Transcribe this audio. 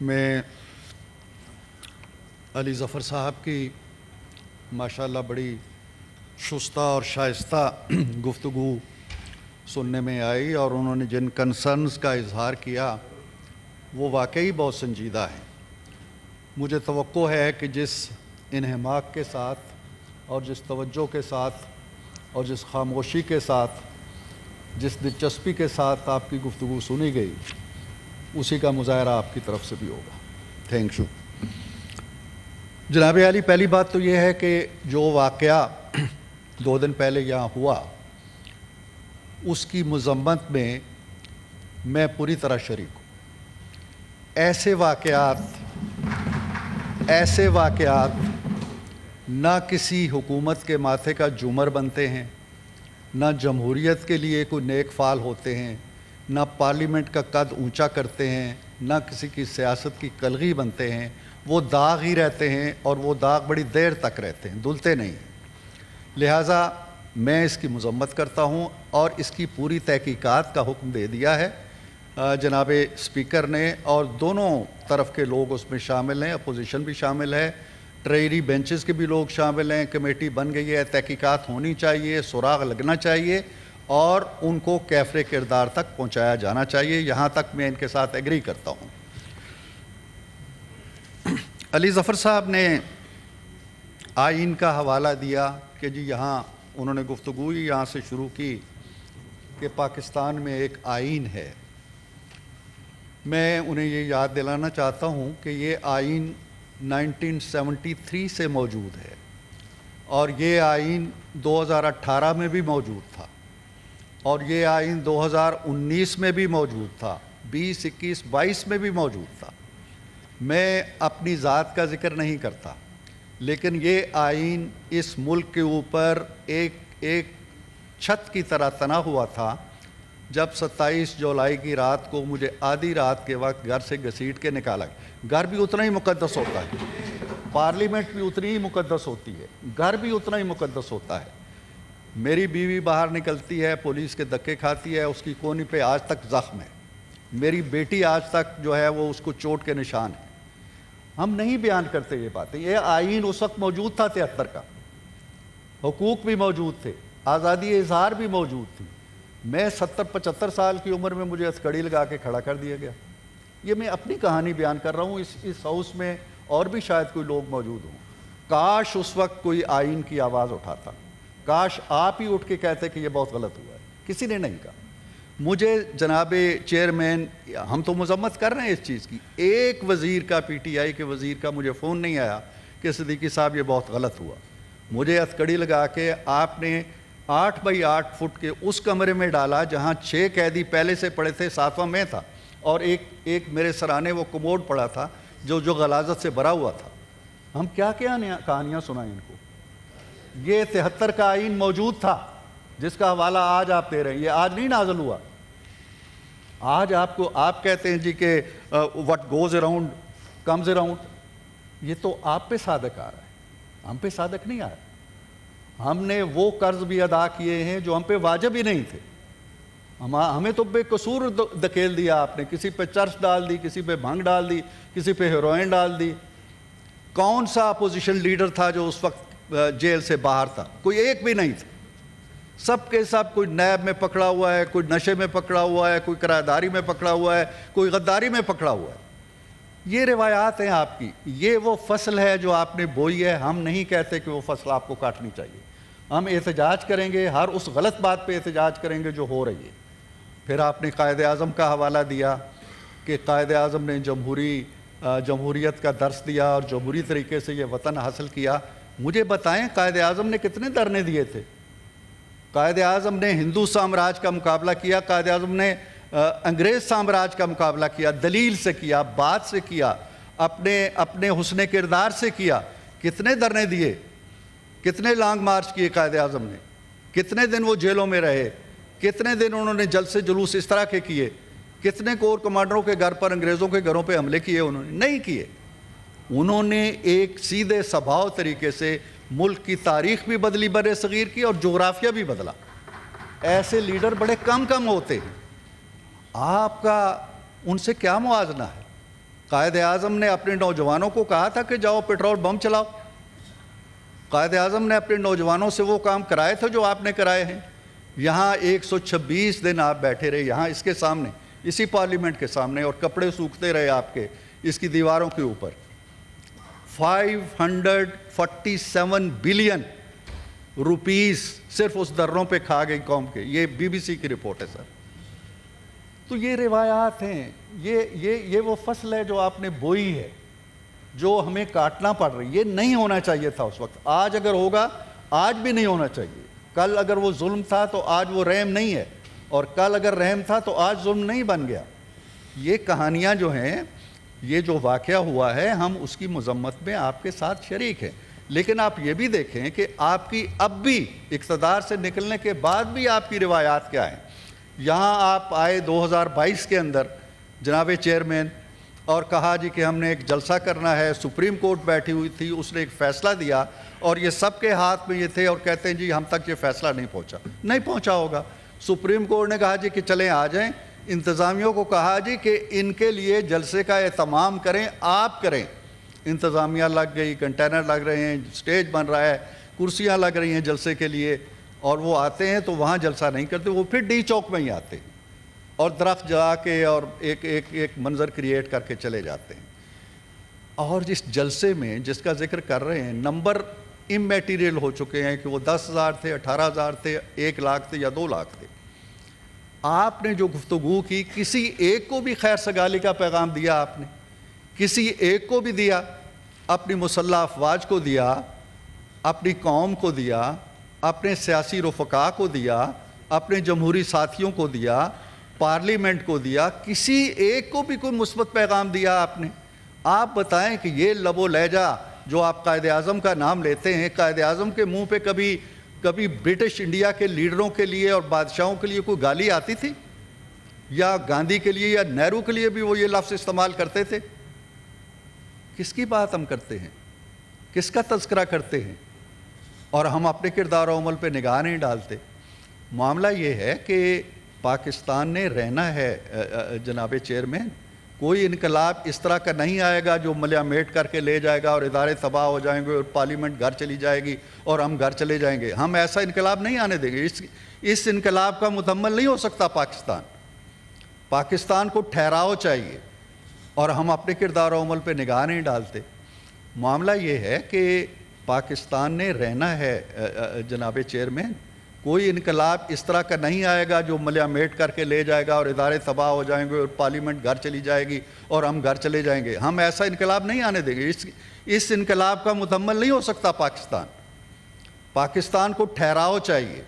میں علی ظفر صاحب کی ماشاءاللہ بڑی شستہ اور شائستہ گفتگو سننے میں آئی، اور انہوں نے جن کنسرنز کا اظہار کیا وہ واقعی بہت سنجیدہ ہے۔ مجھے توقع ہے کہ جس انہماک کے ساتھ اور جس توجہ کے ساتھ اور جس خاموشی کے ساتھ، جس دلچسپی کے ساتھ آپ کی گفتگو سنی گئی، اسی کا مظاہرہ آپ کی طرف سے بھی ہوگا۔ Thank you. جناب عالی، پہلی بات تو یہ ہے کہ جو واقعہ 2 دن پہلے یہاں ہوا، اس کی مذمت میں میں پوری طرح شریک ہوں۔ ایسے واقعات نہ کسی حکومت کے ماتھے کا جومر بنتے ہیں، نہ جمہوریت کے لیے کوئی نیک فعال ہوتے ہیں، نہ پارلیمنٹ کا قد اونچا کرتے ہیں، نہ کسی کی سیاست کی کلغی بنتے ہیں۔ وہ داغ ہی رہتے ہیں، اور وہ داغ بڑی دیر تک رہتے ہیں، دھلتے نہیں ہیں۔ لہٰذا میں اس کی مذمت کرتا ہوں، اور اس کی پوری تحقیقات کا حکم دے دیا ہے جناب اسپیکر نے، اور دونوں طرف کے لوگ اس میں شامل ہیں، اپوزیشن بھی شامل ہے، ٹریری بینچز کے بھی لوگ شامل ہیں، کمیٹی بن گئی ہے، تحقیقات ہونی چاہیے، سراغ لگنا چاہیے، اور ان کو کیفر کردار تک پہنچایا جانا چاہیے۔ یہاں تک میں ان کے ساتھ ایگری کرتا ہوں۔ علی ظفر صاحب نے آئین کا حوالہ دیا کہ جی یہاں انہوں نے گفتگو یہاں سے شروع کی کہ پاکستان میں ایک آئین ہے۔ میں انہیں یہ یاد دلانا چاہتا ہوں کہ یہ آئین 1973 سے موجود ہے، اور یہ آئین 2018 میں بھی موجود تھا، اور یہ آئین 2019 میں بھی موجود تھا، 20, 21, 22 میں بھی موجود تھا۔ میں اپنی ذات کا ذکر نہیں کرتا، لیکن یہ آئین اس ملک کے اوپر ایک چھت کی طرح تنا ہوا تھا۔ جب 27 جولائی کی رات کو مجھے آدھی رات کے وقت گھر سے گھسیٹ کے نکالا گیا۔ گھر بھی اتنا ہی مقدس ہوتا ہے، پارلیمنٹ بھی اتنی ہی مقدس ہوتی ہے، گھر بھی اتنا ہی مقدس ہوتا ہے۔ میری بیوی باہر نکلتی ہے، پولیس کے دھکے کھاتی ہے، اس کی کونی پہ آج تک زخم ہے۔ میری بیٹی آج تک جو ہے وہ اس کو چوٹ کے نشان ہے۔ ہم نہیں بیان کرتے یہ باتیں۔ یہ آئین اس وقت موجود تھا 73 کا، حقوق بھی موجود تھے، آزادی اظہار بھی موجود تھی۔ میں 70-75 سال کی عمر میں مجھے ہتھکڑی لگا کے کھڑا کر دیا گیا۔ یہ میں اپنی کہانی بیان کر رہا ہوں۔ اس ہاؤس میں اور بھی شاید کوئی لوگ موجود ہوں۔ کاش اس وقت کوئی آئین کی آواز اٹھاتا، کاش آپ ہی اٹھ کے کہتے کہ یہ بہت غلط ہوا ہے۔ کسی نے نہیں کہا۔ مجھے جناب چیئرمین، ہم تو مذمت کر رہے ہیں اس چیز کی، ایک وزیر کا، پی ٹی آئی کے وزیر کا مجھے فون نہیں آیا کہ صدیقی صاحب یہ بہت غلط ہوا۔ مجھے ہتھکڑی لگا کے آپ نے 8 بائی 8 فٹ کے اس کمرے میں ڈالا جہاں 6 قیدی پہلے سے پڑے تھے، 7واں میں تھا، اور ایک میرے سرانے وہ کموڈ پڑا تھا جو غلاظت سے بھرا ہوا تھا۔ ہم کیا کہانیاں سنائیں ان کو؟ یہ 73 کا آئین موجود تھا جس کا حوالہ آج آپ دے رہے ہیں۔ یہ آج نہیں نازل ہوا۔ آج آپ کہتے ہیں جی کہ what goes around comes around۔ یہ تو آپ پہ صادق آ رہا ہے، ہم پہ صادق نہیں آ رہا۔ ہم نے وہ قرض بھی ادا کیے ہیں جو ہم پہ واجب ہی نہیں تھے۔ ہمیں تو بے قصور دھکیل دیا آپ نے، کسی پہ چرس ڈال دی، کسی پہ بھنگ ڈال دی، کسی پہ ہیروئن ڈال دی۔ کون سا اپوزیشن لیڈر تھا جو اس وقت جیل سے باہر تھا؟ کوئی ایک بھی نہیں تھا۔ سب کے سب، کوئی نیب میں پکڑا ہوا ہے، کوئی نشے میں پکڑا ہوا ہے، کوئی کرایہ داری میں پکڑا ہوا ہے، کوئی غداری میں پکڑا ہوا ہے۔ یہ روایات ہیں آپ کی، یہ وہ فصل ہے جو آپ نے بوئی ہے۔ ہم نہیں کہتے کہ وہ فصل آپ کو کاٹنی چاہیے۔ ہم احتجاج کریں گے، ہر اس غلط بات پہ احتجاج کریں گے جو ہو رہی ہے۔ پھر آپ نے قائد اعظم کا حوالہ دیا کہ قائد اعظم نے جمہوریت کا درس دیا اور جمہوری طریقے سے یہ وطن حاصل کیا۔ مجھے بتائیں قائد اعظم نے کتنے دھرنے دیے تھے؟ قائد اعظم نے ہندو سامراج کا مقابلہ کیا، قائد اعظم نے انگریز سامراج کا مقابلہ کیا، دلیل سے کیا، بات سے کیا، اپنے حسن کردار سے کیا۔ کتنے دھرنے دیے، کتنے لانگ مارچ کیے قائد اعظم نے، کتنے دن وہ جیلوں میں رہے، کتنے دن انہوں نے جلسے جلوس اس طرح کے کیے، کتنے کور کمانڈروں کے گھر پر، انگریزوں کے گھروں پہ حملے کیے انہوں نے؟ نہیں کیے۔ انہوں نے ایک سیدھے سبھاؤ طریقے سے ملک کی تاریخ بھی بدلی بر صغیر کی، اور جغرافیہ بھی بدلا۔ ایسے لیڈر بڑے کم ہوتے ہیں۔ آپ کا ان سے کیا موازنہ ہے؟ قائد اعظم نے اپنے نوجوانوں کو کہا تھا کہ جاؤ پیٹرول بم چلاؤ. قائد اعظم نے اپنے نوجوانوں سے وہ کام کرائے تھے جو آپ نے کرائے ہیں. یہاں 126 دن آپ بیٹھے رہے یہاں اس کے سامنے, اسی پارلیمنٹ کے سامنے, اور کپڑے سوکھتے رہے آپ کے اس کی دیواروں کے اوپر. 547 بلین روپیز صرف اس دروں پہ کھا گئی قوم کے. یہ BBC کی رپورٹ ہے سر. تو یہ روایات ہیں, یہ وہ فصل ہے جو آپ نے بوئی ہے, جو ہمیں کاٹنا پڑ رہی ہے. یہ نہیں ہونا چاہیے تھا اس وقت. آج اگر ہوگا, آج بھی نہیں ہونا چاہیے. کل اگر وہ ظلم تھا تو آج وہ رحم نہیں ہے, اور کل اگر رحم تھا تو آج ظلم نہیں بن گیا. یہ کہانیاں جو ہیں, یہ جو واقعہ ہوا ہے, ہم اس کی مذمت میں آپ کے ساتھ شریک ہیں. لیکن آپ یہ بھی دیکھیں کہ آپ کی اب بھی اقتدار سے نکلنے کے بعد بھی آپ کی روایات کیا ہیں. یہاں آپ آئے 2022 کے اندر جناب چیئرمین, اور کہا جی کہ ہم نے ایک جلسہ کرنا ہے. سپریم کورٹ بیٹھی ہوئی تھی, اس نے ایک فیصلہ دیا, اور یہ سب کے ہاتھ میں یہ تھے, اور کہتے ہیں جی ہم تک یہ فیصلہ نہیں پہنچا. نہیں پہنچا ہوگا. سپریم کورٹ نے کہا جی کہ چلیں آ جائیں. انتظامیوں کو کہا جی کہ ان کے لیے جلسے کا اہتمام کریں, آپ کریں. انتظامیہ لگ گئی, کنٹینر لگ رہے ہیں, سٹیج بن رہا ہے, کرسیاں لگ رہی ہیں جلسے کے لیے, اور وہ آتے ہیں تو وہاں جلسہ نہیں کرتے, وہ پھر ڈی چوک میں ہی آتے ہیں اور درخت جلا کے اور ایک منظر کریٹ کر کے چلے جاتے ہیں. اور جس جلسے میں جس کا ذکر کر رہے ہیں, نمبر اممیٹیریل ہو چکے ہیں کہ وہ 10,000 تھے, 18,000 تھے, 1 لاکھ تھے یا 2 لاکھ تھے. آپ نے جو گفتگو کی, کسی ایک کو بھی خیر سگالی کا پیغام دیا آپ نے؟ کسی ایک کو بھی دیا؟ اپنی مسلح افواج کو دیا, اپنی قوم کو دیا, اپنے سیاسی رفقا کو دیا, اپنے جمہوری ساتھیوں کو دیا, پارلیمنٹ کو دیا؟ کسی ایک کو بھی کوئی مثبت پیغام دیا آپ نے؟ آپ بتائیں کہ یہ لب و لہجہ جو آپ قائد اعظم کا نام لیتے ہیں, قائد اعظم کے منہ پہ کبھی برٹش انڈیا کے لیڈروں کے لیے اور بادشاہوں کے لیے کوئی گالی آتی تھی؟ یا گاندھی کے لیے یا نہرو کے لیے بھی وہ یہ لفظ استعمال کرتے تھے؟ کس کی بات ہم کرتے ہیں؟ کس کا تذکرہ کرتے ہیں؟ اور ہم اپنے کردار و عمل پہ نگاہ نہیں ڈالتے. معاملہ یہ ہے کہ پاکستان نے رہنا ہے جناب چیئرمین. کوئی انقلاب اس طرح کا نہیں آئے گا جو ملیا میٹ کر کے لے جائے گا اور ادارے تباہ ہو جائیں گے اور پارلیمنٹ گھر چلی جائے گی اور ہم گھر چلے جائیں گے. ہم ایسا انقلاب نہیں آنے دیں گے. اس انقلاب کا مکمل نہیں ہو سکتا پاکستان کو ٹھہراؤ چاہیے, اور ہم اپنے کردار و عمل پہ نگاہ نہیں ڈالتے. معاملہ یہ ہے کہ پاکستان نے رہنا ہے جناب چیئرمین. کوئی انقلاب اس طرح کا نہیں آئے گا جو ملیا میٹ کر کے لے جائے گا اور ادارے تباہ ہو جائیں گے اور پارلیمنٹ گھر چلی جائے گی اور ہم گھر چلے جائیں گے. ہم ایسا انقلاب نہیں آنے دیں گے. اس انقلاب کا مکمل نہیں ہو سکتا پاکستان کو ٹھہراؤ چاہیے,